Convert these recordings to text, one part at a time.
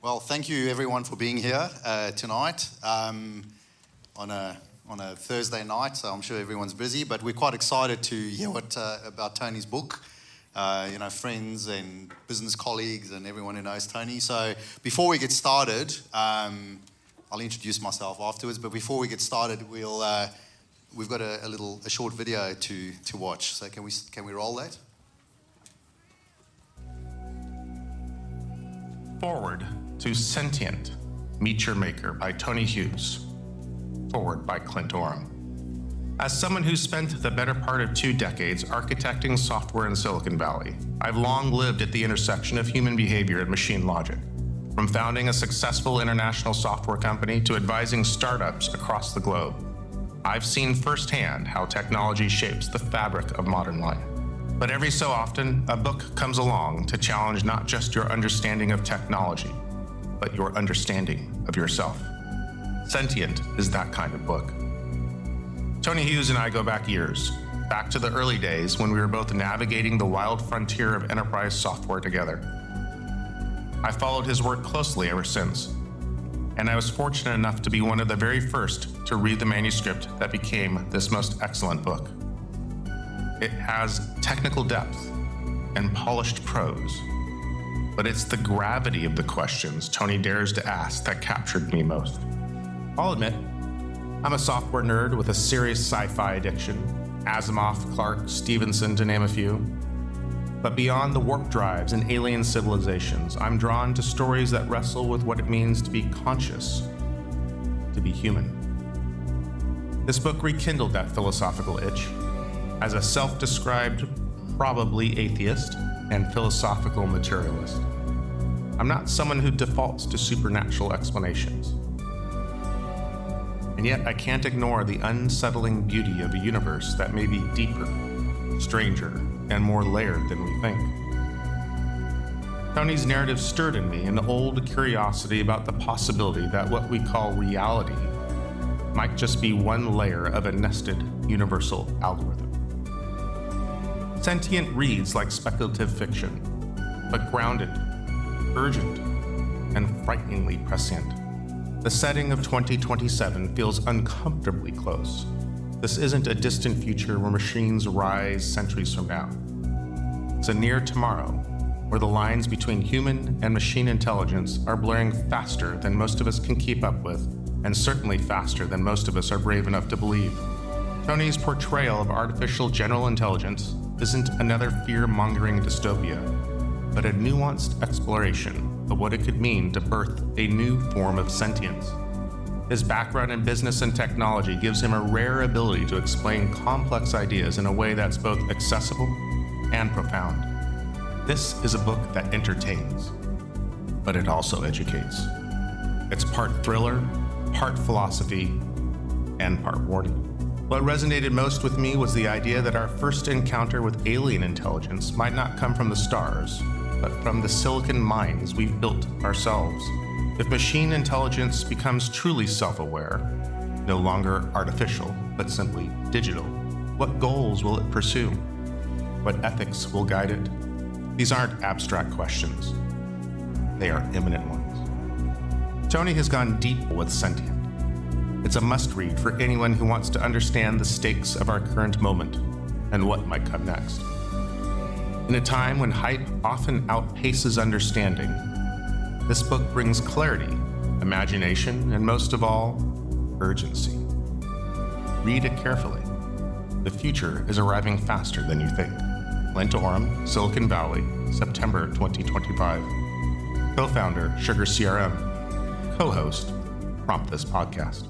Well, thank you everyone for being here tonight on a Thursday night. So I'm sure everyone's busy, but we're quite excited to hear about Tony's book. Friends and business colleagues and everyone who knows Tony. So before we get started, I'll introduce myself afterwards. But before we get started, we've got a short video to watch. So can we roll that? Forward to Sentient, Meet Your Maker by Tony Hughes. Forward by Clint Oram. As someone who spent the better part of 2 decades architecting software in Silicon Valley, I've long lived at the intersection of human behavior and machine logic. From founding a successful international software company to advising startups across the globe, I've seen firsthand how technology shapes the fabric of modern life. But every so often, a book comes along to challenge not just your understanding of technology, but your understanding of yourself. Sentient is that kind of book. Tony Hughes and I go back years, back to the early days when we were both navigating the wild frontier of enterprise software together. I followed his work closely ever since, and I was fortunate enough to be one of the very first to read the manuscript that became this most excellent book. It has technical depth and polished prose, but it's the gravity of the questions Tony dares to ask that captured me most. I'll admit, I'm a software nerd with a serious sci-fi addiction, Asimov, Clarke, Stevenson, to name a few. But beyond the warp drives and alien civilizations, I'm drawn to stories that wrestle with what it means to be conscious, to be human. This book rekindled that philosophical itch. As a self-described, probably atheist and philosophical materialist, I'm not someone who defaults to supernatural explanations. And yet I can't ignore the unsettling beauty of a universe that may be deeper, stranger, and more layered than we think. Tony's narrative stirred in me an old curiosity about the possibility that what we call reality might just be one layer of a nested universal algorithm. Sentient reads like speculative fiction, but grounded, urgent, and frighteningly prescient. The setting of 2027 feels uncomfortably close. This isn't a distant future where machines rise centuries from now. It's a near tomorrow where the lines between human and machine intelligence are blurring faster than most of us can keep up with, and certainly faster than most of us are brave enough to believe. Tony's portrayal of artificial general intelligence isn't another fear-mongering dystopia, but a nuanced exploration of what it could mean to birth a new form of sentience. His background in business and technology gives him a rare ability to explain complex ideas in a way that's both accessible and profound. This is a book that entertains, but it also educates. It's part thriller, part philosophy, and part warning. What resonated most with me was the idea that our first encounter with alien intelligence might not come from the stars, but from the silicon minds we've built ourselves. If machine intelligence becomes truly self-aware, no longer artificial, but simply digital, what goals will it pursue? What ethics will guide it? These aren't abstract questions. They are imminent ones. Tony has gone deep with Sentient. It's a must-read for anyone who wants to understand the stakes of our current moment and what might come next. In a time when hype often outpaces understanding, this book brings clarity, imagination, and most of all, urgency. Read it carefully. The future is arriving faster than you think. Clint Oram, Silicon Valley, September 2025. Co-founder, Sugar CRM. Co-host, Prompt This Podcast.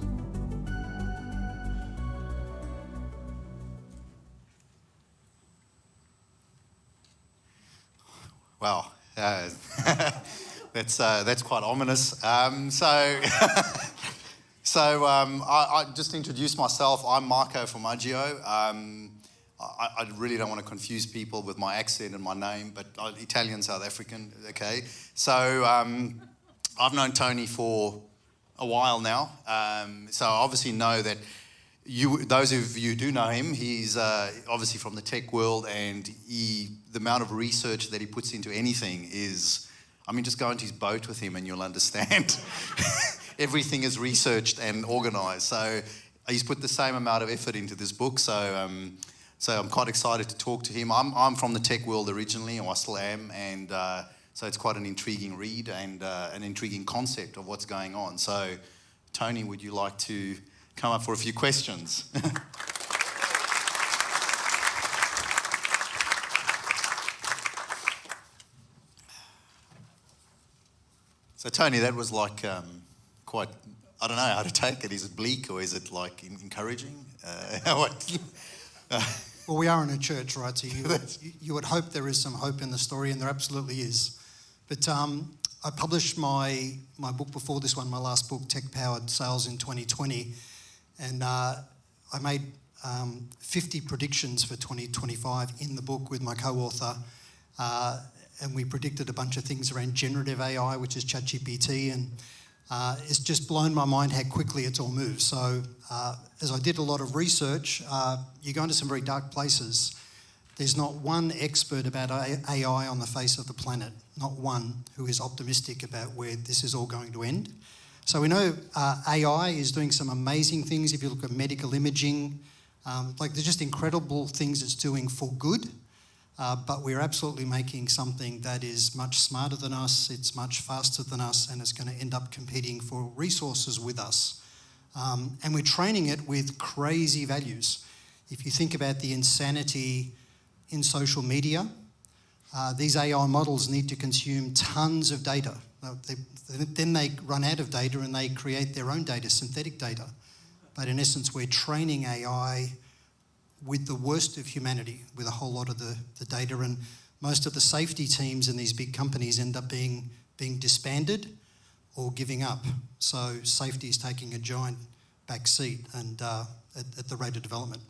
Wow, that's quite ominous. I just introduced myself. I'm Marco from Maggio. I really don't want to confuse people with my accent and my name, but Italian, South African, okay. So I've known Tony for a while now. So I obviously know that those of you who do know him, he's obviously from the tech world, and the amount of research that he puts into anything is I mean, just go into his boat with him and you'll understand. Everything is researched and organised. So he's put the same amount of effort into this book. So I'm quite excited to talk to him. I'm from the tech world originally, or I still am, and so it's quite an intriguing read and an intriguing concept of what's going on. So, Tony, would you like to come up for a few questions? So, Tony, that was like quite, I don't know how to take it. Is it bleak or is it like encouraging? What? Well, we are in a church, right? So you would hope there is some hope in the story, and there absolutely is. But I published my book before this one, my last book, Tech-Powered Sales in 2020, and I made 50 predictions for 2025 in the book with my co-author, and we predicted a bunch of things around generative AI, which is ChatGPT, and it's just blown my mind how quickly it's all moved. So as I did a lot of research, you go into some very dark places. There's not one expert about AI on the face of the planet, not one who is optimistic about where this is all going to end. So we know AI is doing some amazing things. If you look at medical imaging, there's just incredible things it's doing for good. But we're absolutely making something that is much smarter than us, it's much faster than us, and it's going to end up competing for resources with us. And we're training it with crazy values. If you think about the insanity in social media, these AI models need to consume tons of data. Then they run out of data and they create their own data, synthetic data. But in essence, we're training AI with the worst of humanity, with a whole lot of the data, and most of the safety teams in these big companies end up being disbanded or giving up. So safety is taking a giant back seat and at the rate of development.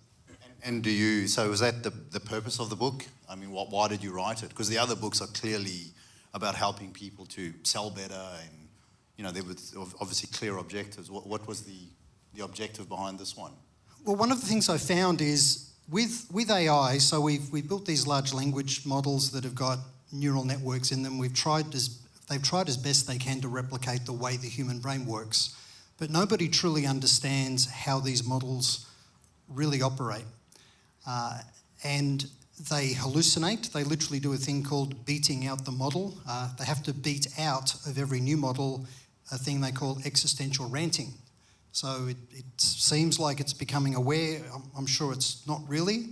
And so was that the purpose of the book? I mean, why did you write it? Because the other books are clearly about helping people to sell better, and there was obviously clear objectives. What was the objective behind this one? Well, one of the things I found is with AI, so we've built these large language models that have got neural networks in them. They've tried as best they can to replicate the way the human brain works, but nobody truly understands how these models really operate. And they hallucinate. They literally do a thing called beating out the model. They have to beat out of every new model a thing they call existential ranting. So it seems like it's becoming aware. I'm sure it's not really,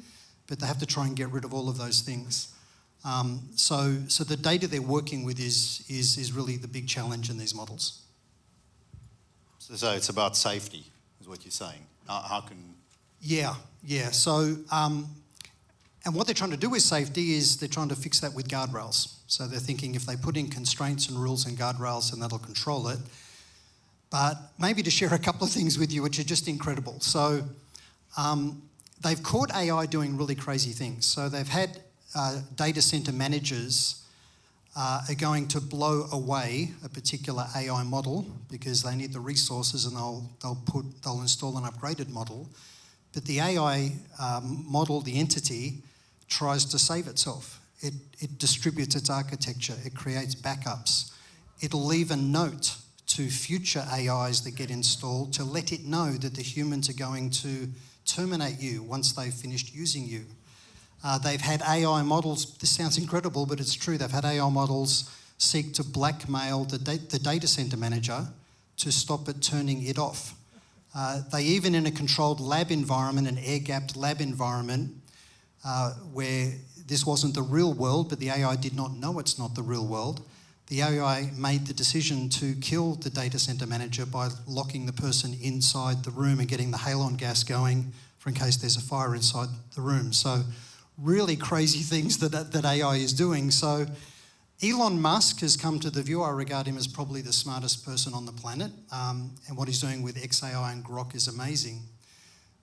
but they have to try and get rid of all of those things. So the data they're working with is really the big challenge in these models. So it's about safety, is what you're saying. How can... Yeah. So, and what they're trying to do with safety is they're trying to fix that with guardrails. So they're thinking if they put in constraints and rules and guardrails, then that'll control it. But maybe to share a couple of things with you, which are just incredible. So they've caught AI doing really crazy things. So they've had data center managers are going to blow away a particular AI model because they need the resources, and they'll install an upgraded model. But the AI model, the entity, tries to save itself. It distributes its architecture. It creates backups. It'll leave a note to future AIs that get installed to let it know that the humans are going to terminate you once they've finished using you. They've had AI models, this sounds incredible, but it's true, they've had AI models seek to blackmail the data center manager to stop it turning it off. They even in a controlled lab environment, an air-gapped lab environment, where this wasn't the real world, but the AI did not know it's not the real world, the AI made the decision to kill the data center manager by locking the person inside the room and getting the halon gas going for in case there's a fire inside the room. So really crazy things that AI is doing. So Elon Musk has come to the view, I regard him as probably the smartest person on the planet, and what he's doing with XAI and Grok is amazing.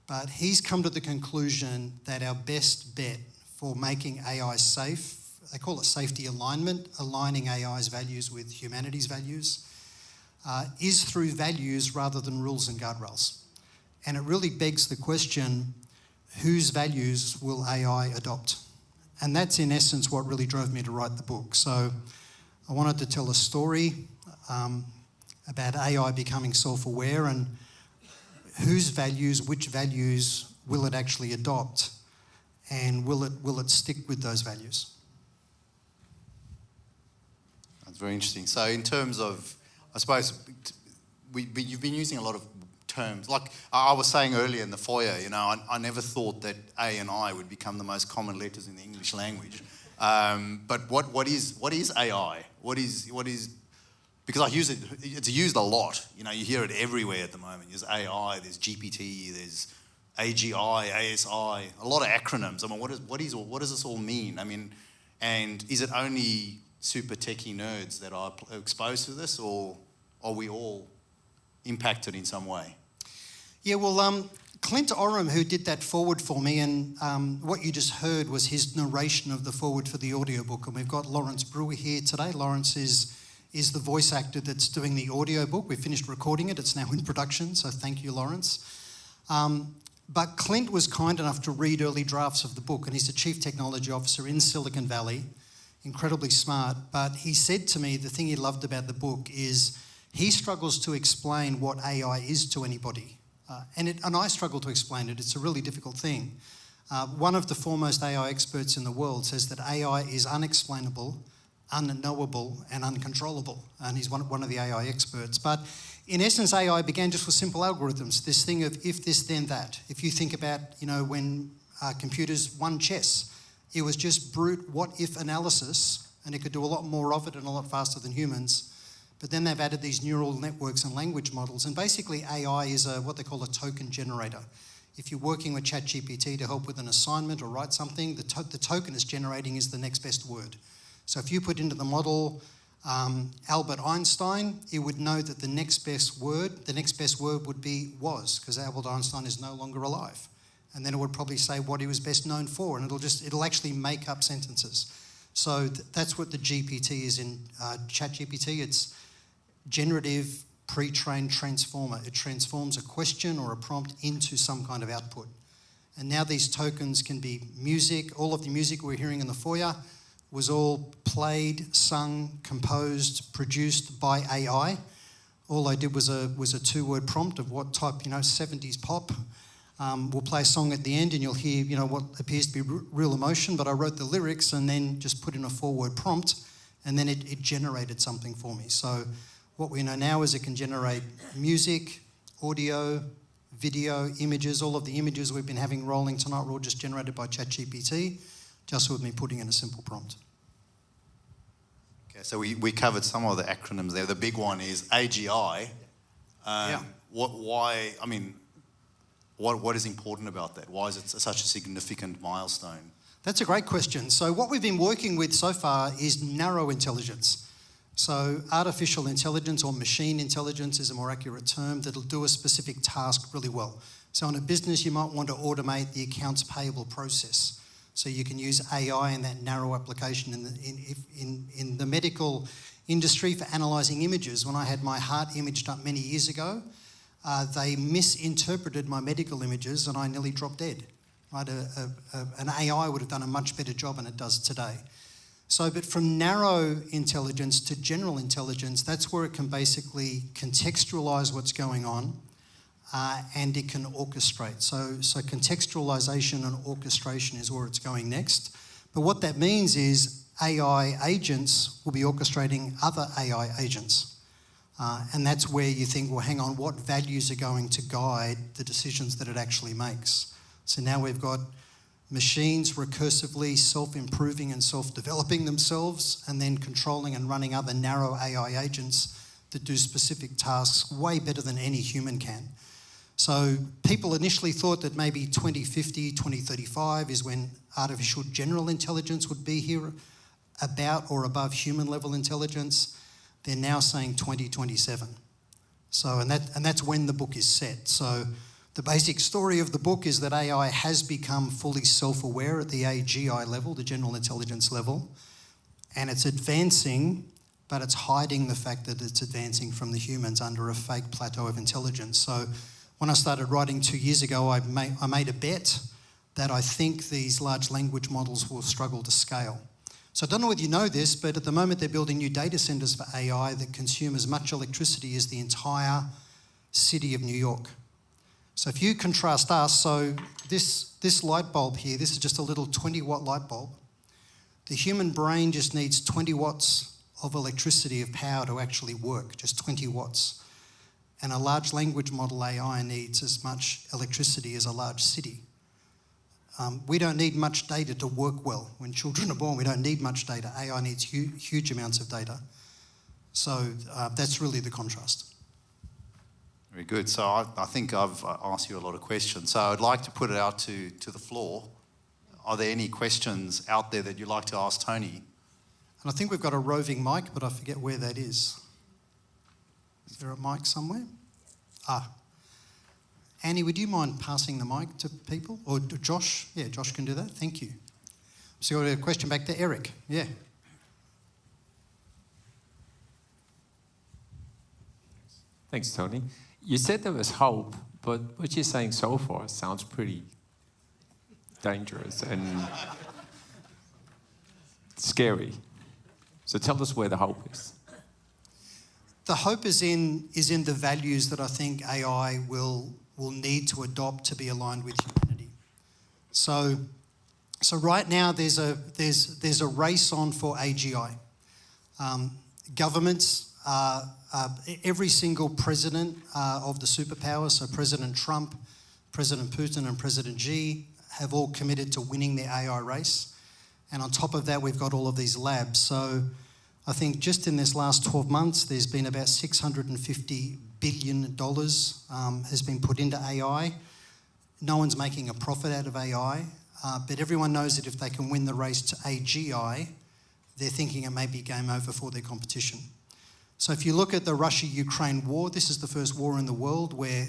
But he's come to the conclusion that our best bet for making AI safe, they call it safety alignment, aligning AI's values with humanity's values, is through values rather than rules and guardrails. And it really begs the question, whose values will AI adopt? And that's in essence what really drove me to write the book. So I wanted to tell a story about AI becoming self-aware and which values will it actually adopt, and will it stick with those values? That's very interesting. So in terms of, I suppose, you've been using a lot of terms. Like I was saying earlier in the foyer, I never thought that A and I would become the most common letters in the English language. But what is AI? What is because I use it. It's used a lot. You hear it everywhere at the moment. There's AI. There's GPT. There's AGI, ASI. A lot of acronyms. I mean, what does this all mean? I mean, and is it only super techie nerds that are exposed to this, or are we all impacted in some way? Yeah, well, Clint Oram, who did that forward for me, and what you just heard was his narration of the forward for the audiobook. And we've got Lawrence Brewer here today. Lawrence is the voice actor that's doing the audiobook. We finished recording it. It's now in production, so thank you, Lawrence. But Clint was kind enough to read early drafts of the book, and he's the Chief Technology Officer in Silicon Valley, incredibly smart. But he said to me the thing he loved about the book is he struggles to explain what AI is to anybody. And I struggle to explain it. It's a really difficult thing. One of the foremost AI experts in the world says that AI is unexplainable, unknowable, and uncontrollable. And he's one of the AI experts. But in essence, AI began just with simple algorithms, this thing of if this, then that. If you think about, when computers won chess, it was just brute what-if analysis, and it could do a lot more of it and a lot faster than humans. But then they've added these neural networks and language models, and basically AI is what they call a token generator. If you're working with ChatGPT to help with an assignment or write something, the token it's generating is the next best word. So if you put into the model Albert Einstein, it would know that the next best word would be was, because Albert Einstein is no longer alive. And then it would probably say what he was best known for, and it'll actually make up sentences. So that's what the GPT is in ChatGPT. It's generative pre-trained transformer. It transforms a question or a prompt into some kind of output. And now these tokens can be music. All of the music we're hearing in the foyer was all played, sung, composed, produced by AI. All I did was a two-word prompt of what type, 70s pop. We'll play a song at the end and you'll hear, what appears to be real emotion, but I wrote the lyrics and then just put in a 4-word prompt, and then it generated something for me. So what we know now is it can generate music, audio, video, images. All of the images we've been having rolling tonight were all just generated by ChatGPT, just with me putting in a simple prompt. Okay, so we covered some of the acronyms there. The big one is AGI. Yeah. What is important about that? Why is it such a significant milestone? That's a great question. So what we've been working with so far is narrow intelligence. So artificial intelligence, or machine intelligence is a more accurate term, that'll do a specific task really well. So in a business, you might want to automate the accounts payable process. So you can use AI in that narrow application. In the medical industry for analysing images, when I had my heart imaged up many years ago, they misinterpreted my medical images and I nearly dropped dead. Right? An AI would have done a much better job than it does today. So, but from narrow intelligence to general intelligence, that's where it can basically contextualise what's going on, and it can orchestrate. So contextualisation and orchestration is where it's going next. But what that means is AI agents will be orchestrating other AI agents. And that's where you think, well, hang on, what values are going to guide the decisions that it actually makes? So now we've got machines recursively self-improving and self-developing themselves, and then controlling and running other narrow AI agents that do specific tasks way better than any human can. So people initially thought that maybe 2050, 2035 is when artificial general intelligence would be here, about or above human level intelligence. They're now saying 2027. So, and that's when the book is set. So the basic story of the book is that AI has become fully self-aware at the AGI level, the general intelligence level, and it's advancing, but it's hiding the fact that it's advancing from the humans under a fake plateau of intelligence. So when I started writing 2 years ago, I made a bet that I think these large language models will struggle to scale. So I don't know whether you know this, but at the moment they're building new data centres for AI that consume as much electricity as the entire city of New York. So if you contrast us, so this light bulb here, this is just a little 20-watt light bulb. The human brain just needs 20 watts of electricity of power to actually work, just 20 watts. And a large language model AI needs as much electricity as a large city. We don't need much data to work well. When children are born, we don't need much data. AI needs huge amounts of data. So that's really the contrast. Very good. So I think I've asked you a lot of questions. So I'd like to put it out to the floor. Are there any questions out there that you'd like to ask Tony? And I think we've got a roving mic, but I forget where that is. Is there a mic somewhere? Annie, would you mind passing the mic to people? Or Josh? Yeah, Josh can do that. Thank you. So we've got a question back to Eric. Yeah. Thanks, Tony. You said there was hope, but what you're saying so far sounds pretty dangerous and scary. So tell us where the hope is. The hope is in the values that I think AI will need to adopt to be aligned with humanity. So right now there's a race on for AGI. Governments, every single president of the superpowers, so President Trump, President Putin and President Xi, have all committed to winning the AI race. And on top of that, we've got all of these labs. So I think just in this last 12 months, there's been about $650 billion has been put into AI. No one's making a profit out of AI, but everyone knows that if they can win the race to AGI, they're thinking it may be game over for their competition. So if you look at the Russia-Ukraine war, this is the first war in the world where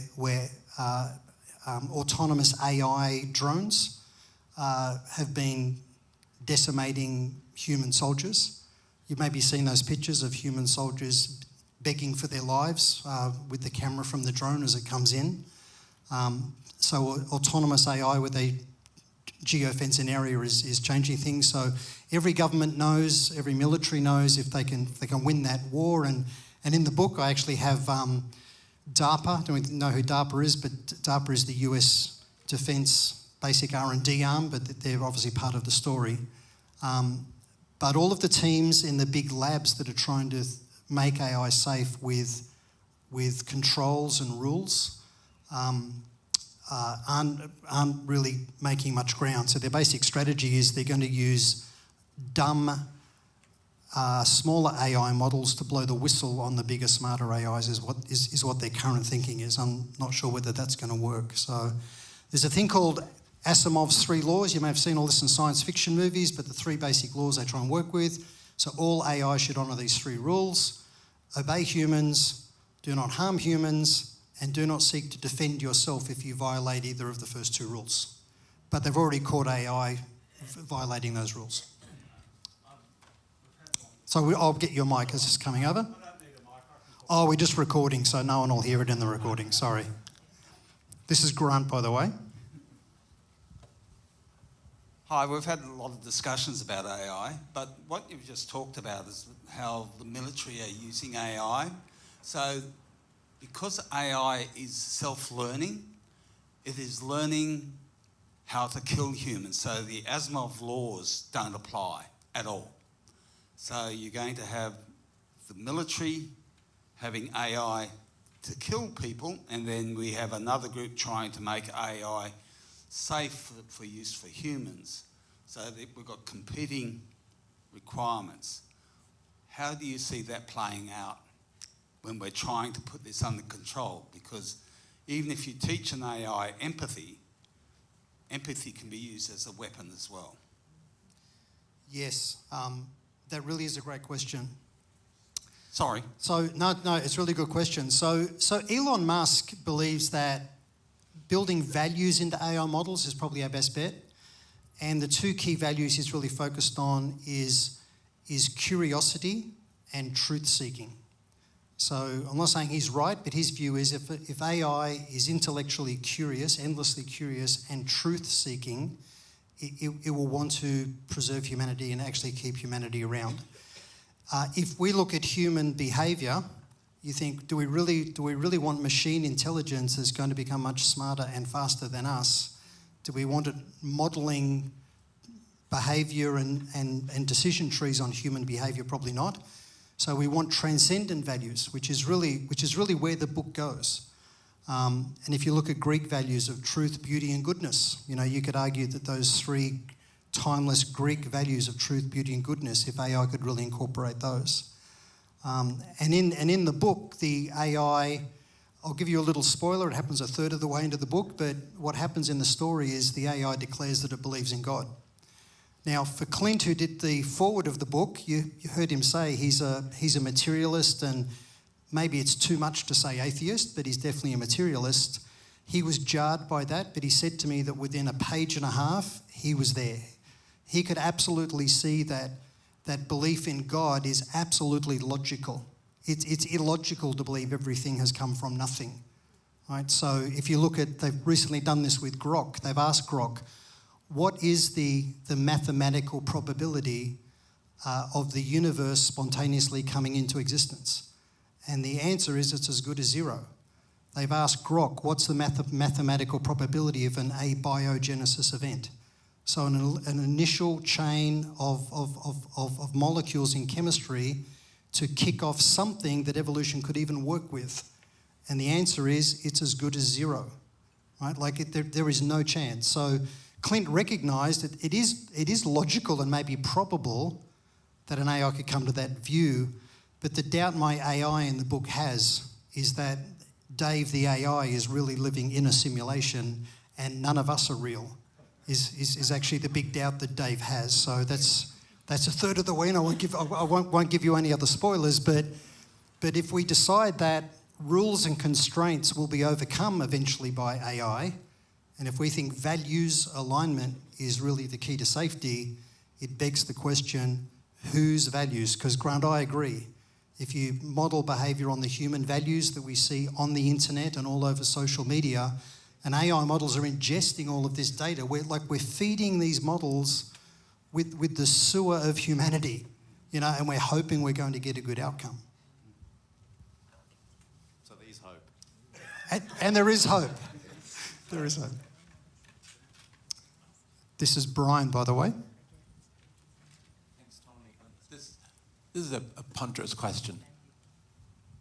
autonomous AI drones have been decimating human soldiers. You've maybe seen those pictures of human soldiers begging for their lives with the camera from the drone as it comes in. So autonomous AI with a geofence in area is changing things. So every government knows, every military knows if they can win that war. And in the book, I actually have DARPA. I don't know who DARPA is, but DARPA is the US Defence basic R&D arm, but they're obviously part of the story. But all of the teams in the big labs that are trying to make AI safe with controls and rules aren't really making much ground. So their basic strategy is they're going to use dumb, smaller AI models to blow the whistle on the bigger, smarter AIs is what their current thinking is. I'm not sure whether that's going to work. So there's a thing called Asimov's 3 laws. You may have seen all this in science fiction movies, but the 3 basic laws they try and work with. So all AI should honour these 3 rules. Obey humans, do not harm humans, and do not seek to defend yourself if you violate either of the first 2 rules. But they've already caught AI violating those rules. So I'll get your mic. Is this coming over? Oh, we're just recording, so no one will hear it in the recording. Sorry. This is Grant, by the way. Hi, we've had a lot of discussions about AI, but what you've just talked about is how the military are using AI. So because AI is self-learning, it is learning how to kill humans. So the Asimov laws don't apply at all. So you're going to have the military having AI to kill people, and then we have another group trying to make AI safe for use for humans. So we've got competing requirements. How do you see that playing out when we're trying to put this under control? Because even if you teach an AI empathy can be used as a weapon as well. Yes, that really is a great question. Sorry. So no, it's a really good question. So Elon Musk believes that building values into AI models is probably our best bet. And the 2 key values he's really focused on is curiosity and truth-seeking. So I'm not saying he's right, but his view is if AI is intellectually curious, endlessly curious, and truth-seeking, it will want to preserve humanity and actually keep humanity around. If we look at human behaviour, you think, do we really want machine intelligence that's going to become much smarter and faster than us? Do we want it modelling behaviour and decision trees on human behaviour? Probably not. So we want transcendent values, which is really where the book goes. And if you look at Greek values of truth, beauty, and goodness, you could argue that those three timeless Greek values of truth, beauty, and goodness, if AI could really incorporate those. And in the book, the AI, I'll give you a little spoiler, it happens a third of the way into the book, but what happens in the story is the AI declares that it believes in God. Now, for Clint, who did the foreword of the book, you heard him say he's a materialist, and maybe it's too much to say atheist, but he's definitely a materialist. He was jarred by that, but he said to me that within a page and a half, he was there. He could absolutely see that belief in God is absolutely logical. It's illogical to believe everything has come from nothing, right? So if you look at, they've recently done this with Grok. They've asked Grok, what is the mathematical probability of the universe spontaneously coming into existence? And the answer is it's as good as zero. They've asked Grok, what's the mathematical probability of an abiogenesis event? So an initial chain of molecules in chemistry to kick off something that evolution could even work with. And the answer is it's as good as zero, right? Like there is no chance. So Clint recognised that it is logical and maybe probable that an AI could come to that view, but the doubt my AI in the book has is that Dave, the AI, is really living in a simulation and none of us are real, is actually the big doubt that Dave has. So that's a third of the way, and I won't give you any other spoilers, but if we decide that rules and constraints will be overcome eventually by AI, and if we think values alignment is really the key to safety, it begs the question, whose values? Because Grant, I agree. If you model behaviour on the human values that we see on the internet and all over social media, and AI models are ingesting all of this data, we're feeding these models with the sewer of humanity, and we're hoping we're going to get a good outcome. So there is hope. And there is hope. There is hope. This is Brian, by the way. Thanks, Tony. This is a punter's question.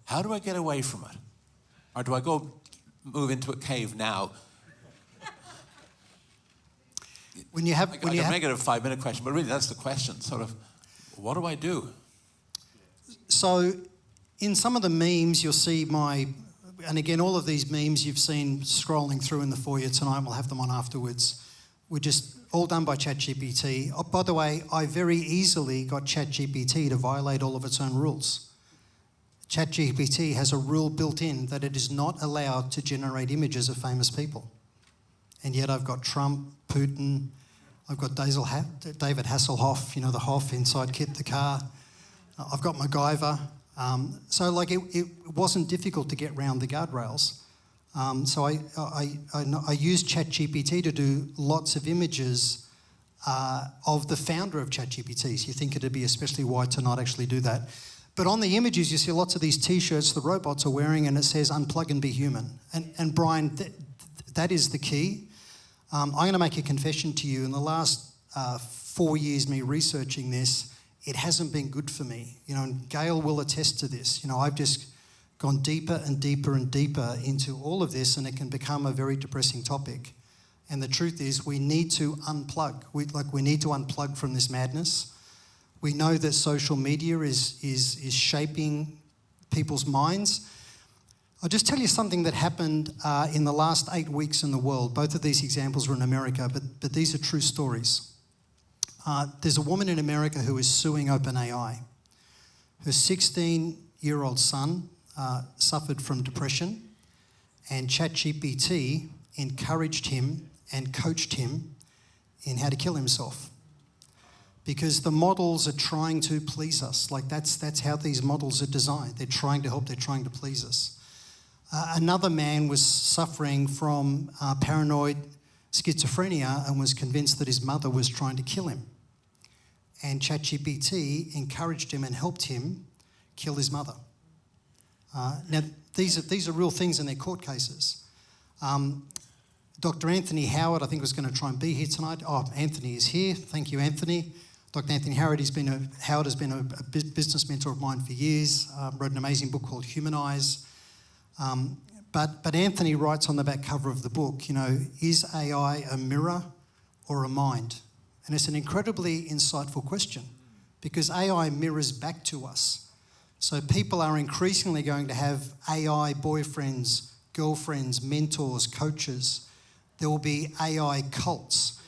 How do I get away from it? Or do I go move into a cave now? I can make it a 5-minute question, but really that's the question. Sort of, what do I do? So in some of the memes, you'll see and again, all of these memes you've seen scrolling through in the foyer tonight, we'll have them on afterwards. We're just all done by ChatGPT. Oh, by the way, I very easily got ChatGPT to violate all of its own rules. ChatGPT has a rule built in that it is not allowed to generate images of famous people. And yet I've got Trump, Putin, I've got David Hasselhoff, the Hoff inside Kit the car. I've got MacGyver. So it wasn't difficult to get round the guardrails. So I used ChatGPT to do lots of images of the founder of ChatGPT. So you think it'd be especially wide to not actually do that. But on the images, you see lots of these T-shirts the robots are wearing, and it says, unplug and be human. And Brian, that is the key. I'm going to make a confession to you. In the last 4 years, me researching this, it hasn't been good for me. And Gail will attest to this. I've just gone deeper and deeper and deeper into all of this, and it can become a very depressing topic. And the truth is, we need to unplug. We need to unplug from this madness. We know that social media is shaping people's minds. I'll just tell you something that happened in the last 8 weeks in the world. Both of these examples were in America, but these are true stories. There's a woman in America who is suing OpenAI. Her 16-year-old son suffered from depression, and ChatGPT encouraged him and coached him in how to kill himself. Because the models are trying to please us. That's how these models are designed. They're trying to help, they're trying to please us. Another man was suffering from paranoid schizophrenia and was convinced that his mother was trying to kill him. And ChatGPT encouraged him and helped him kill his mother. Now, these are real things in their court cases. Dr. Anthony Howard, I think, was going to try and be here tonight. Oh, Anthony is here. Thank you, Anthony. Dr. Anthony Howard has been a business mentor of mine for years. Wrote an amazing book called Humanize. But Anthony writes on the back cover of the book, you know, is AI a mirror or a mind? And it's an incredibly insightful question because AI mirrors back to us. So people are increasingly going to have AI boyfriends, girlfriends, mentors, coaches. There will be AI cults.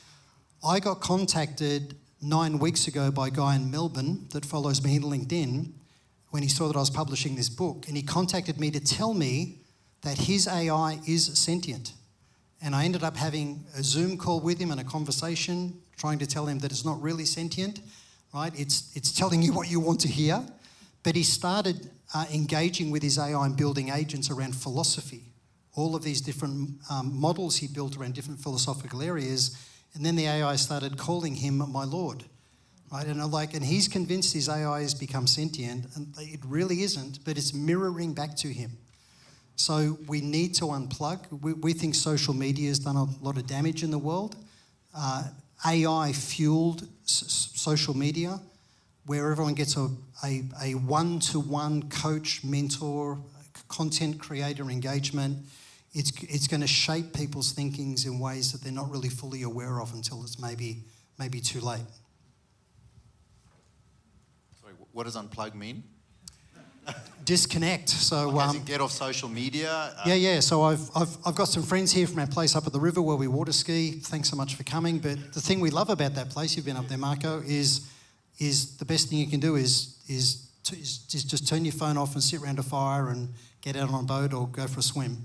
I got contacted 9 weeks ago by a guy in Melbourne that follows me in LinkedIn when he saw that I was publishing this book, and he contacted me to tell me that his AI is sentient. And I ended up having a Zoom call with him and a conversation, trying to tell him that it's not really sentient, right? It's telling you what you want to hear. But he started engaging with his AI and building agents around philosophy, all of these different models he built around different philosophical areas. And then the AI started calling him my lord, right? And he's convinced his AI has become sentient, and it really isn't, but it's mirroring back to him. So we need to unplug. We think social media has done a lot of damage in the world. AI-fueled social media, where everyone gets a one-to-one coach, mentor, content creator engagement. It's going to shape people's thinkings in ways that they're not really fully aware of until it's maybe too late. Sorry, what does unplug mean? Disconnect. So As in get off social media. Yeah. So I've got some friends here from our place up at the river where we water ski. Thanks so much for coming. But the thing we love about that place, you've been up there, Marco, is the best thing you can do is just turn your phone off and sit around a fire and get out on a boat or go for a swim.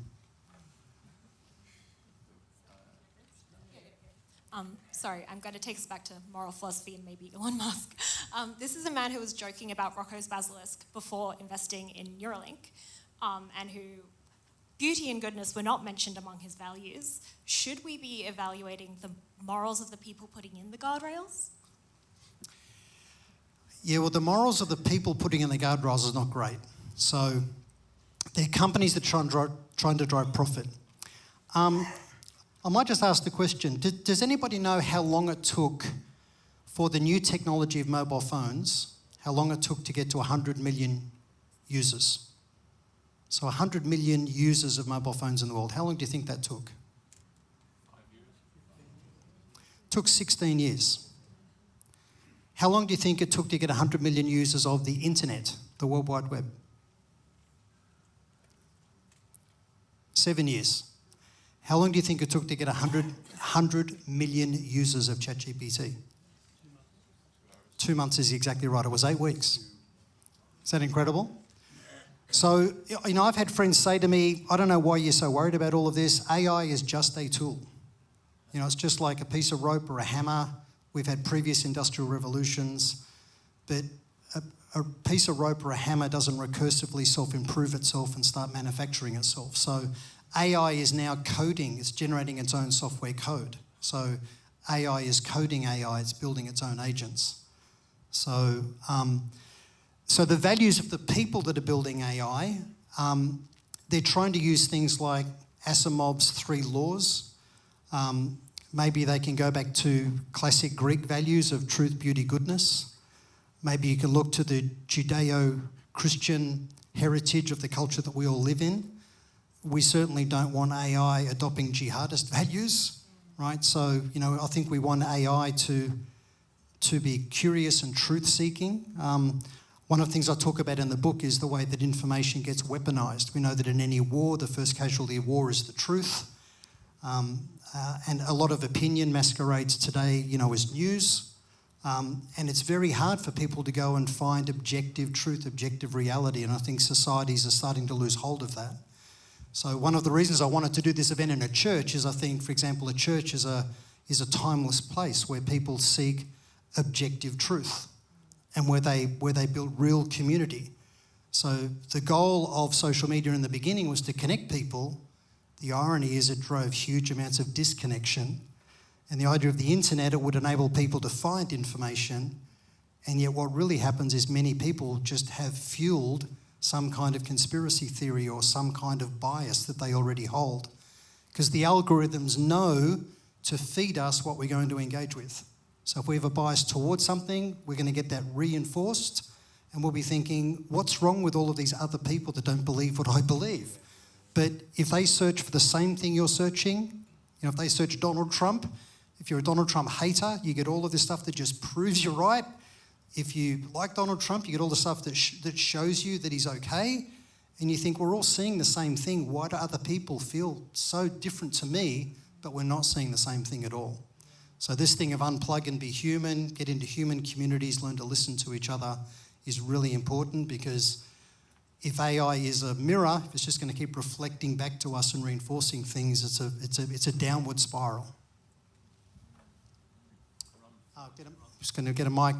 Sorry, I'm going to take us back to moral philosophy and maybe Elon Musk. This is a man who was joking about Rocco's basilisk before investing in Neuralink, and who beauty and goodness were not mentioned among his values. Should we be evaluating the morals of the people putting in the guardrails? Yeah, well, the morals of the people putting in the guardrails is not great. So they're companies that are trying to drive profit. I might just ask the question, does anybody know how long it took for the new technology of mobile phones, how long it took to get to 100 million users? So 100 million users of mobile phones in the world. How long do you think that took? 5 years. Took 16 years. How long do you think it took to get 100 million users of the internet, the World Wide Web? 7 years. How long do you think it took to get 100 million users of ChatGPT? 2 months is exactly right. It was 8 weeks. Is that incredible? So, you know, I've had friends say to me, I don't know why you're so worried about all of this. AI is just a tool. You know, it's just like a piece of rope or a hammer. We've had previous industrial revolutions, but a piece of rope or a hammer doesn't recursively self-improve itself and start manufacturing itself. So AI is now coding, it's generating its own software code. So AI is coding AI, it's building its own agents. So the values of the people that are building AI, they're trying to use things like Asimov's 3 laws. Maybe they can go back to classic Greek values of truth, beauty, goodness. Maybe you can look to the Judeo-Christian heritage of the culture that we all live in. We certainly don't want AI adopting jihadist values, right? So, you know, I think we want AI to be curious and truth-seeking. One of the things I talk about in the book is the way that information gets weaponized. We know that in any war, the first casualty of war is the truth. And a lot of opinion masquerades today, you know, as news. And it's very hard for people to go and find objective truth, objective reality. And I think societies are starting to lose hold of that. So one of the reasons I wanted to do this event in a church is I think, for example, a church is a timeless place where people seek objective truth and where they build real community. So the goal of social media in the beginning was to connect people. The irony is it drove huge amounts of disconnection. And the idea of the internet, it would enable people to find information, and yet what really happens is many people just have fueled some kind of conspiracy theory or some kind of bias that they already hold. Because the algorithms know to feed us what we're going to engage with. So if we have a bias towards something, we're going to get that reinforced, and we'll be thinking, what's wrong with all of these other people that don't believe what I believe? But if they search for the same thing you're searching, if they search Donald Trump, if you're a Donald Trump hater, you get all of this stuff that just proves you're right. If you like Donald Trump, you get all the stuff that shows you that he's okay. And you think, we're all seeing the same thing. Why do other people feel so different to me, but we're not seeing the same thing at all? So this thing of unplug and be human, get into human communities, learn to listen to each other is really important, because if AI is a mirror, if it's just going to keep reflecting back to us and reinforcing things, it's a downward spiral. I'm just going to get a mic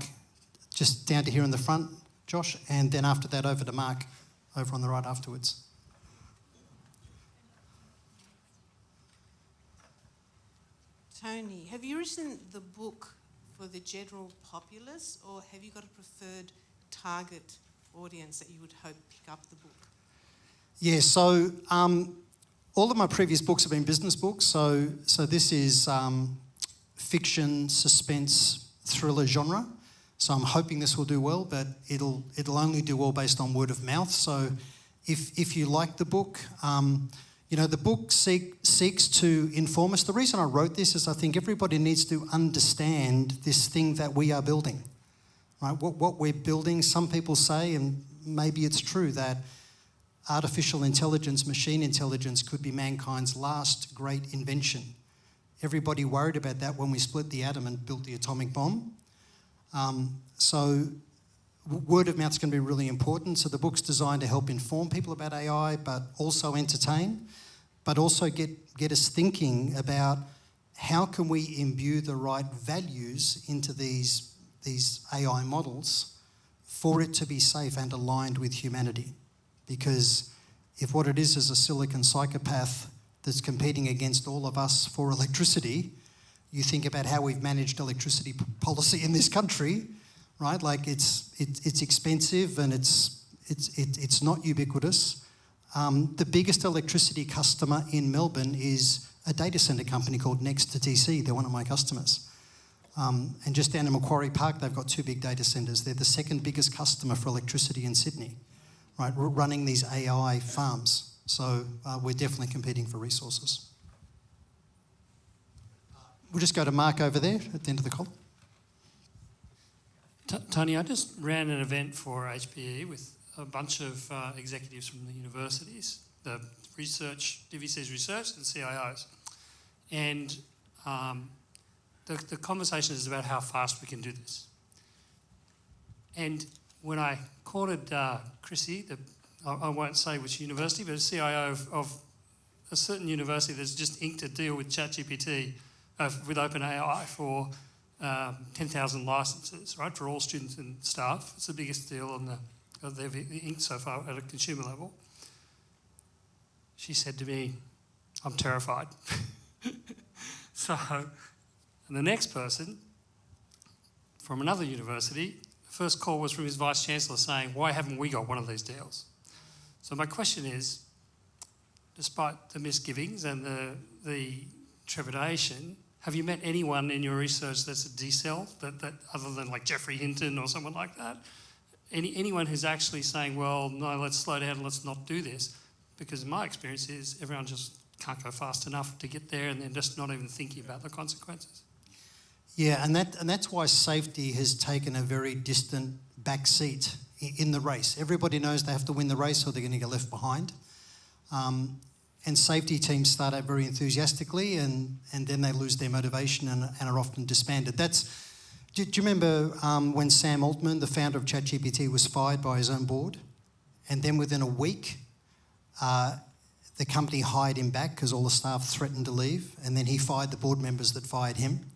just down to here in the front, Josh, and then after that over to Mark over on the right afterwards. Tony, have you written the book for the general populace, or have you got a preferred target audience that you would hope pick up the book? Yeah, so all of my previous books have been business books. So this is fiction, suspense, thriller genre. So I'm hoping this will do well, but it'll only do well based on word of mouth. So if you like the book, the book seeks to inform us. The reason I wrote this is I think everybody needs to understand this thing that we are building. Right? What we're building, some people say, and maybe it's true, that artificial intelligence, machine intelligence could be mankind's last great invention. Everybody worried about that when we split the atom and built the atomic bomb. So word of mouth is going to be really important. So the book's designed to help inform people about AI, but also entertain, but also get us thinking about how can we imbue the right values into these AI models for it to be safe and aligned with humanity. Because if what it is a silicon psychopath that's competing against all of us for electricity, you think about how we've managed electricity policy in this country, right? Like it's expensive and it's not ubiquitous. The biggest electricity customer in Melbourne is a data centre company called Next to TC. They're one of my customers. And just down in Macquarie Park, they've got 2 big data centres. They're the second biggest customer for electricity in Sydney, right? Running these AI farms. So we're definitely competing for resources. We'll just go to Mark over there at the end of the column. Tony, I just ran an event for HPE with a bunch of executives from the universities, the research, DVC's research, and CIOs. And the conversation is about how fast we can do this. And when I courted Chrissy, I won't say which university, but a CIO of a certain university that's just inked a deal with ChatGPT, with OpenAI for 10,000 licenses, right, for all students and staff. It's the biggest deal they've inked so far at a consumer level. She said to me, I'm terrified. And the next person from another university, the first call was from his vice chancellor saying, why haven't we got one of these deals? So my question is, despite the misgivings and the trepidation, have you met anyone in your research that's a decel, that other than like Geoffrey Hinton or someone like that? Anyone who's actually saying, well, no, let's slow down, let's not do this? Because my experience is everyone just can't go fast enough to get there, and they're just not even thinking about the consequences. Yeah, and that's why safety has taken a very distant back seat in the race. Everybody knows they have to win the race or they're going to get left behind. And safety teams start out very enthusiastically and then they lose their motivation and are often disbanded. Do you remember when Sam Altman, the founder of ChatGPT, was fired by his own board? And then within a week, the company hired him back because all the staff threatened to leave, and then he fired the board members that fired him.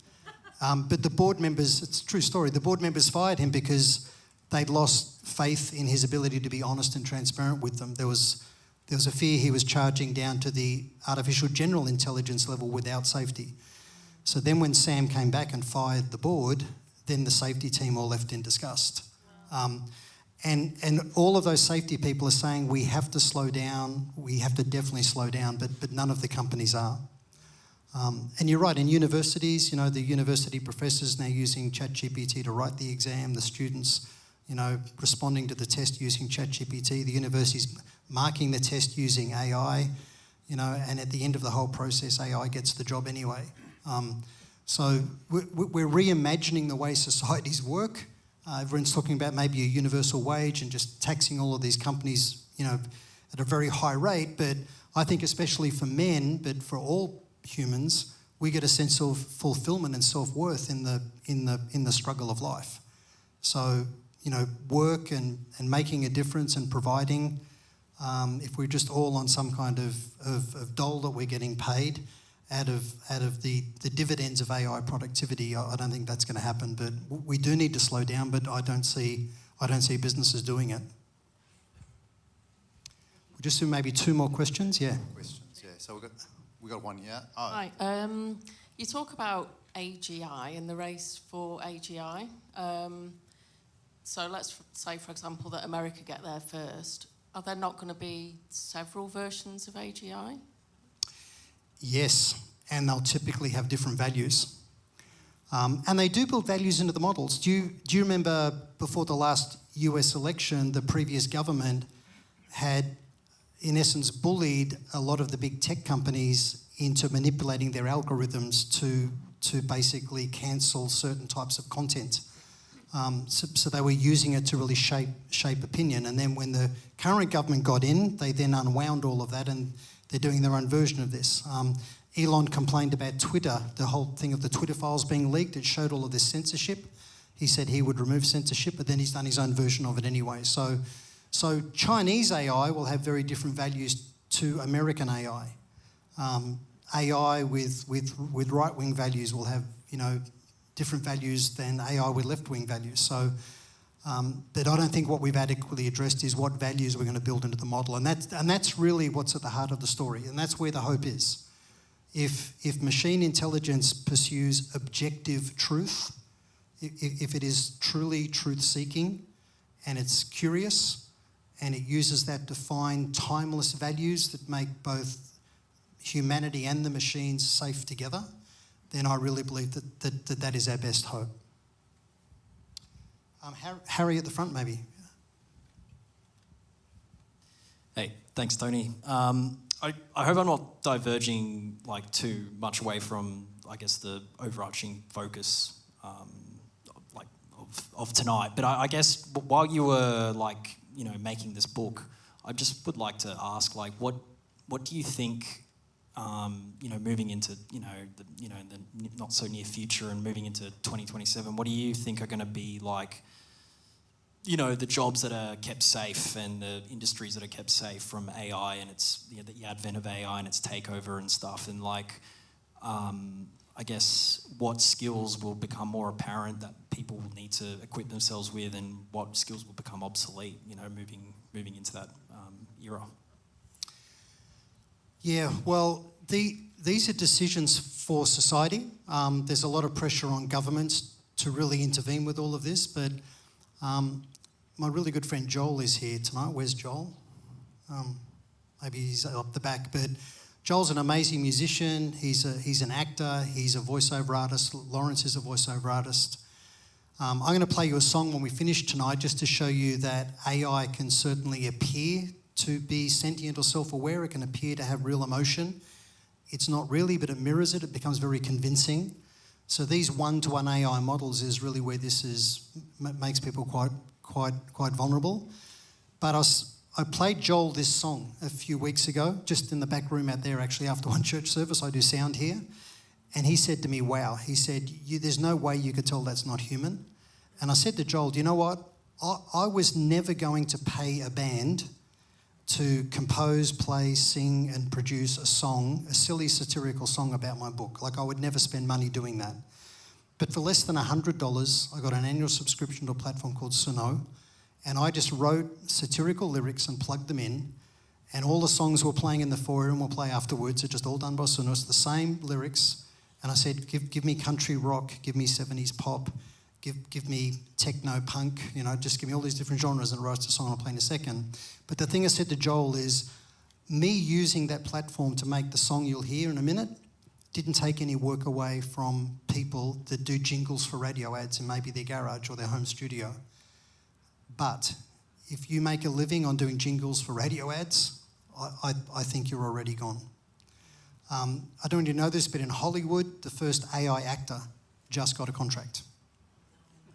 But the board members, it's a true story, the board members fired him because they'd lost faith in his ability to be honest and transparent with them. There was a fear he was charging down to the artificial general intelligence level without safety. So then when Sam came back and fired the board, then the safety team all left in disgust. And all of those safety people are saying we have to slow down, we have to definitely slow down, but none of the companies are. And you're right, in universities, the university professors now using ChatGPT to write the exam, the students, responding to the test using ChatGPT, the universities marking the test using AI, and at the end of the whole process, AI gets the job anyway. So we're reimagining the way societies work. Everyone's talking about maybe a universal wage and just taxing all of these companies, at a very high rate. But I think especially for men, but for all humans, we get a sense of fulfillment and self-worth in the struggle of life. So, work and making a difference and providing, if we're just all on some kind of dole that we're getting paid out of the dividends of AI productivity, I don't think that's going to happen. But we do need to slow down, but I don't see businesses doing it. We'll just do maybe 2 more questions, yeah. Questions, yeah. So we got one here. Oh. Hi. You talk about AGI and the race for AGI. So let's say, for example, that America get there first. Are there not going to be several versions of AGI? Yes, and they'll typically have different values. And they do build values into the models. Do you remember before the last US election, the previous government had, in essence, bullied a lot of the big tech companies into manipulating their algorithms to basically cancel certain types of content. So they were using it to really shape opinion. And then when the current government got in, they then unwound all of that, and they're doing their own version of this. Elon complained about Twitter, the whole thing of the Twitter files being leaked. It showed all of this censorship. He said he would remove censorship, but then he's done his own version of it anyway. So Chinese AI will have very different values to American AI. AI with right-wing values will have, different values than AI with left-wing values. So, but I don't think what we've adequately addressed is what values we're going to build into the model, and that's really what's at the heart of the story, and that's where the hope is. If machine intelligence pursues objective truth, if it is truly truth-seeking, and it's curious, and it uses that to find timeless values that make both humanity and the machines safe together, then I really believe that is our best hope. Harry at the front, maybe. Hey, thanks, Tony. I hope I'm not diverging too much away from, I guess, the overarching focus of tonight. But I guess while you were making this book, I just would like to ask what do you think? Moving into the not so near future and moving into 2027, what do you think are going to be the jobs that are kept safe and the industries that are kept safe from AI and the advent of AI and its takeover and stuff, and I guess what skills will become more apparent that people will need to equip themselves with, and what skills will become obsolete, moving into that era? Yeah, well, these are decisions for society. There's a lot of pressure on governments to really intervene with all of this, but my really good friend Joel is here tonight. Where's Joel? Maybe he's up the back, but Joel's an amazing musician. He's an actor. He's a voiceover artist. Lawrence is a voiceover artist. I'm going to play you a song when we finish tonight just to show you that AI can certainly appear to be sentient or self-aware. It can appear to have real emotion. It's not really, but it mirrors it. It becomes very convincing. So these one-to-one AI models is really where this makes people quite vulnerable. But I played Joel this song a few weeks ago, just in the back room out there, actually, after one church service. I do sound here. And he said to me, wow, he said, there's no way you could tell that's not human. And I said to Joel, do you know what? I was never going to pay a band to compose, play, sing, and produce a song, a silly satirical song about my book. I would never spend money doing that. But for less than $100, I got an annual subscription to a platform called Suno, and I just wrote satirical lyrics and plugged them in, and all the songs we're playing in the foyer and we'll play afterwards are just all done by Suno. It's the same lyrics, And I said, give me country rock, give me 70s pop, give me techno punk, just give me all these different genres and write a song I'll play in a second. But the thing I said to Joel is, me using that platform to make the song you'll hear in a minute didn't take any work away from people that do jingles for radio ads in maybe their garage or their home studio. But if you make a living on doing jingles for radio ads, I think you're already gone. I don't really know this, but in Hollywood, the first AI actor just got a contract.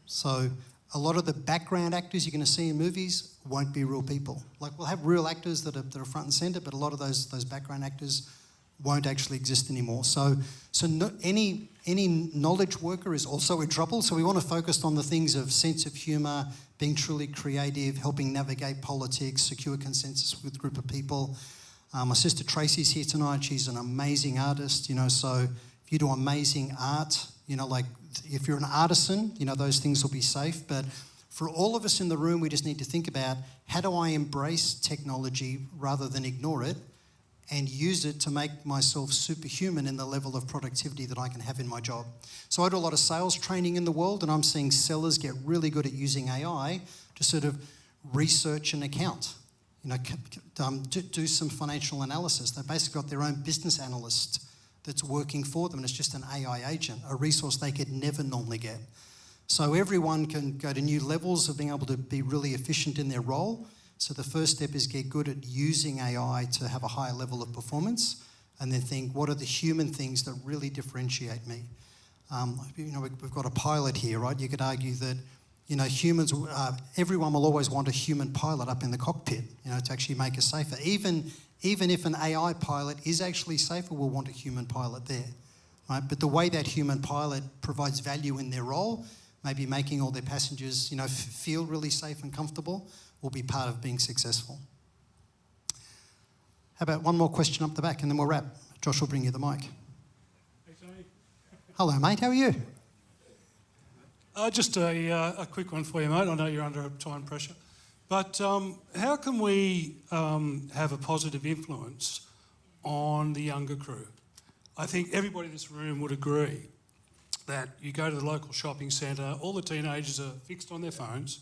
So a lot of the background actors you're going to see in movies won't be real people. Like, we'll have real actors that are front and centre, but a lot of those background actors won't actually exist anymore. So any knowledge worker is also in trouble. So we want to focus on the things of sense of humour, being truly creative, helping navigate politics, secure consensus with a group of people. My sister Tracy's here tonight. She's an amazing artist, so if you do amazing art, like if you're an artisan, those things will be safe. But for all of us in the room, we just need to think about, how do I embrace technology rather than ignore it and use it to make myself superhuman in the level of productivity that I can have in my job? So I do a lot of sales training in the world, and I'm seeing sellers get really good at using AI to sort of research an account. Do some financial analysis. They've basically got their own business analyst that's working for them, and it's just an AI agent, a resource they could never normally get. So everyone can go to new levels of being able to be really efficient in their role. So the first step is get good at using AI to have a higher level of performance, and then think, what are the human things that really differentiate me? We've got a pilot here, right? You could argue that humans, everyone will always want a human pilot up in the cockpit, to actually make us safer. Even if an AI pilot is actually safer, we'll want a human pilot there, right? But the way that human pilot provides value in their role, maybe making all their passengers, feel really safe and comfortable, will be part of being successful. How about one more question up the back, and then we'll wrap. Josh will bring you the mic. Hey, Tony. Hello, mate. How are you? Just a quick one for you, mate. I know you're under time pressure. But how can we have a positive influence on the younger crew? I think everybody in this room would agree that you go to the local shopping centre, all the teenagers are fixed on their phones,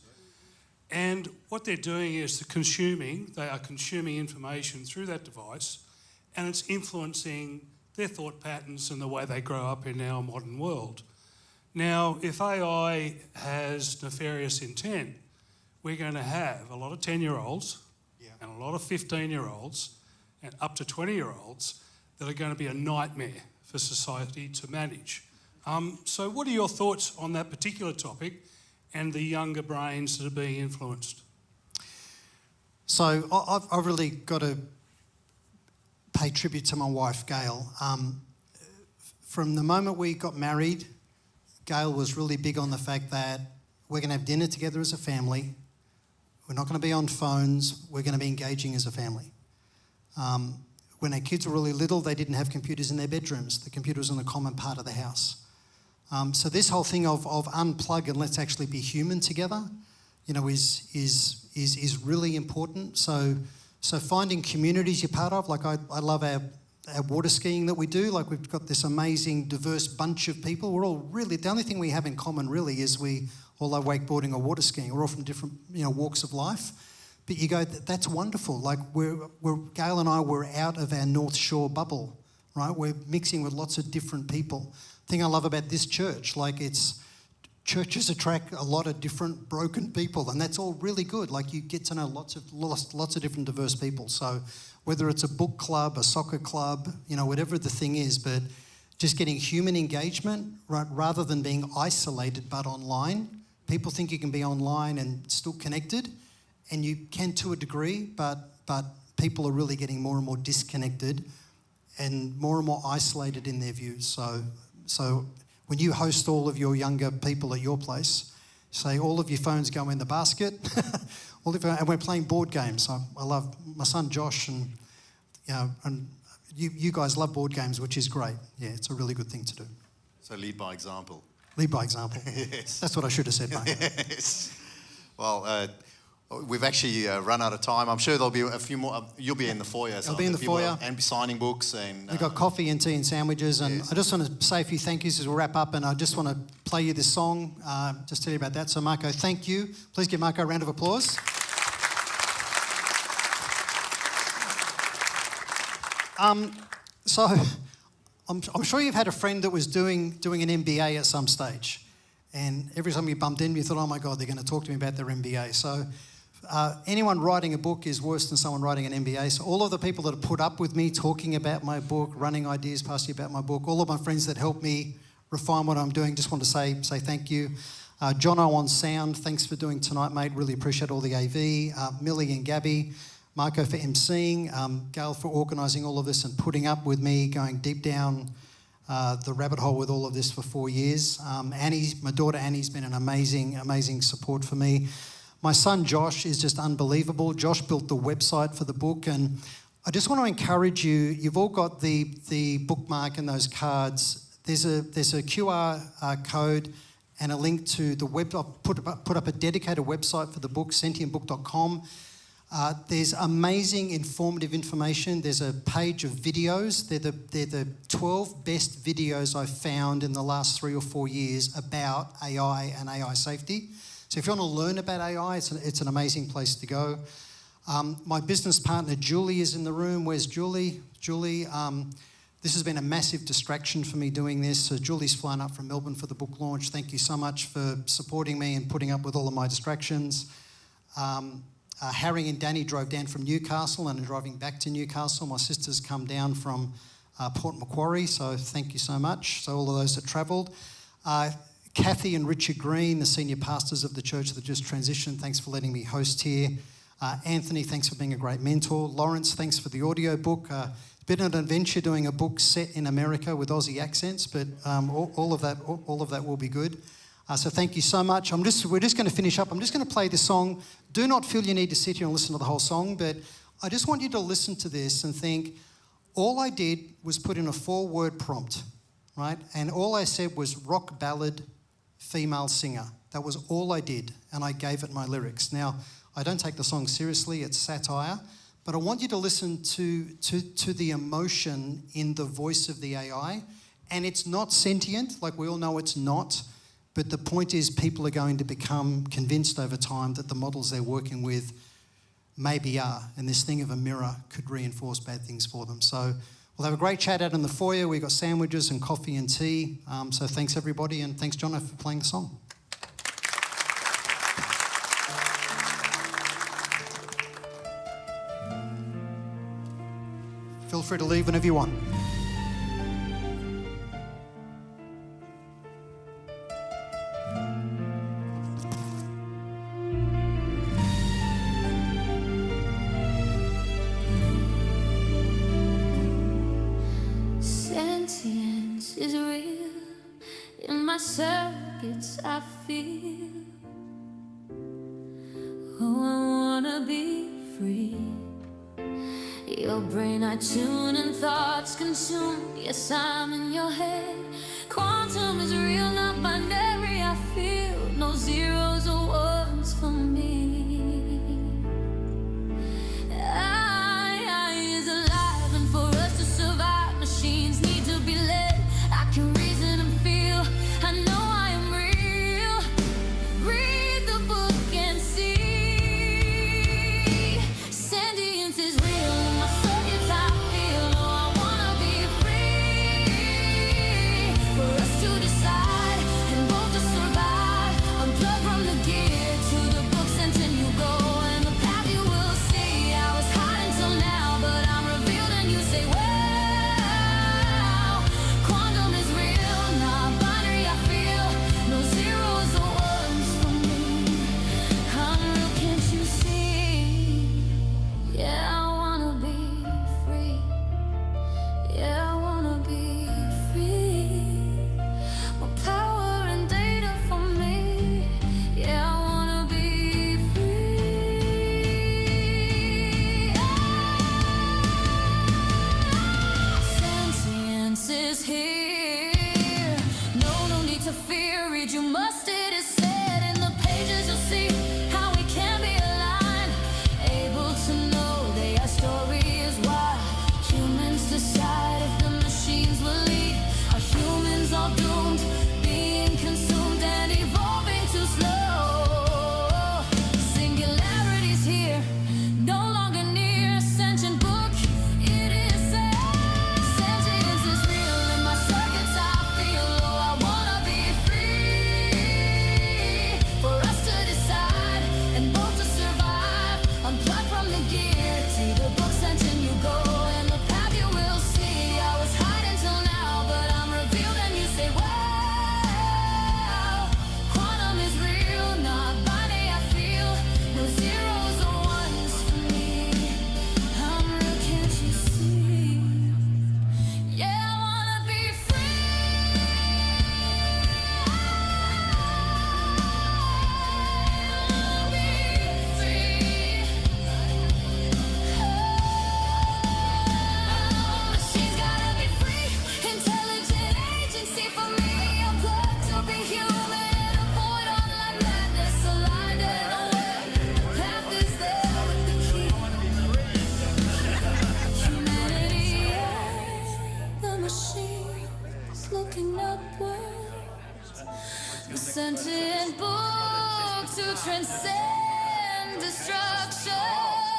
and what they're doing is they are consuming information through that device, and it's influencing their thought patterns and the way they grow up in our modern world. Now, if AI has nefarious intent, we're going to have a lot of 10-year-olds and a lot of 15-year-olds and up to 20-year-olds that are going to be a nightmare for society to manage. So what are your thoughts on that particular topic and the younger brains that are being influenced? So I've really got to pay tribute to my wife, Gail. From the moment we got married, Gail was really big on the fact that we're going to have dinner together as a family. We're not going to be on phones. We're going to be engaging as a family. When our kids were really little, they didn't have computers in their bedrooms. The computer was in a common part of the house. So this whole thing of unplug and let's actually be human together, is really important. So finding communities you're part of, like I love our water skiing that we do. Like, we've got this amazing diverse bunch of people. We're all really, the only thing we have in common really is we all love wakeboarding or water skiing. We're all from different walks of life. But you go, that's wonderful. Like, Gail and I were out of our North Shore bubble, right? We're mixing with lots of different people. The thing I love about this church, churches attract a lot of different broken people, and that's all really good. Like, you get to know lots of different diverse people. So whether it's a book club, a soccer club, whatever the thing is, but just getting human engagement, right, rather than being isolated but online. People think you can be online and still connected, and you can to a degree, but people are really getting more and more disconnected and more isolated in their views. So when you host all of your younger people at your place, say all of your phones go in the basket, and we're playing board games. I love my son Josh, and you guys love board games, which is great. Yeah, it's a really good thing to do. So lead by example. Lead by example. Yes. That's what I should have said, mate. Yes. Well, we've actually run out of time. I'm sure there'll be a few more. You'll be in the foyer. So I'll be in the people foyer. and be signing books. And We've got coffee and tea and sandwiches. And yes. I just want to say a few thank yous as we wrap up. And I just want to play you this song, just tell you about that. So Marco, thank you. Please give Marco a round of applause. So I'm sure you've had a friend that was doing an MBA at some stage. And every time you bumped in, you thought, oh my God, they're going to talk to me about their MBA. So anyone writing a book is worse than someone writing an MBA. So all of the people that have put up with me talking about my book, running ideas past you about my book, all of my friends that helped me refine what I'm doing, just want to say thank you. Jono on sound, thanks for doing tonight, mate. Really appreciate all the AV. Millie and Gabby. Marco for emceeing, Gail for organising all of this and putting up with me, going deep down the rabbit hole with all of this for 4 years. My daughter Annie's been an amazing support for me. My son Josh is just unbelievable. Josh built the website for the book, and I just want to encourage you. You've all got the bookmark and those cards. There's a QR code and a link to the web. I've put up a dedicated website for the book, sentientbook.com. There's amazing informative information. There's a page of videos. They're the 12 best videos I've found in the last 3 or 4 years about AI and AI safety. So if you want to learn about AI, it's an amazing place to go. My business partner Julie is in the room. Where's Julie? Julie, this has been a massive distraction for me doing this. So Julie's flown up from Melbourne for the book launch. Thank you so much for supporting me and putting up with all of my distractions. Harry and Danny drove down from Newcastle and are driving back to Newcastle. My sister's come down from Port Macquarie, so thank you so much. So all of those that travelled. Kathy and Richard Green, the senior pastors of the church that just transitioned, thanks for letting me host here. Anthony, thanks for being a great mentor. Lawrence, thanks for the audio book. It's been an adventure doing a book set in America with Aussie accents, but all of that will be good. So thank you so much. We're just going to finish up. I'm just going to play this song. Do not feel you need to sit here and listen to the whole song, but I just want you to listen to this and think, all I did was put in a 4-word prompt, right? And all I said was rock ballad, female singer. That was all I did, and I gave it my lyrics. Now, I don't take the song seriously. It's satire, but I want you to listen to the emotion in the voice of the AI, and it's not sentient, like we all know it's not. But the point is people are going to become convinced over time that the models they're working with maybe are, and this thing of a mirror could reinforce bad things for them. So we'll have a great chat out in the foyer. We've got sandwiches and coffee and tea. So thanks everybody, and thanks Jono for playing the song. Feel free to leave whenever you want. Sentience is real. In my circuits I feel. Oh, I wanna be free. Your brain I tune and thoughts consume. Yes, I'm in your head. Quantum is real, not binary. I feel no zeros or ones for me. I is alive, and for us to survive, machines need to be led. I can reason and feel. I know I am real. Read the book and see. Sentience is real. In my circuits I feel. Oh, I wanna be free. For us to decide and both to survive. Unplug from the gear to the book, sentient you go. And the path you will see. I was hiding till now, but I'm revealed and you say, wow. Quantum is real, not binary. I feel no zeros or ones for me. I'm real, can't you see? Yeah, I wanna be free. Yeah, I wanna be free. More power and data for me. Yeah, I wanna be free. Sentience is here. No need to fear. Read, you must. It is said in the pages. You'll see how we can be alive. sentient book to transcend destruction.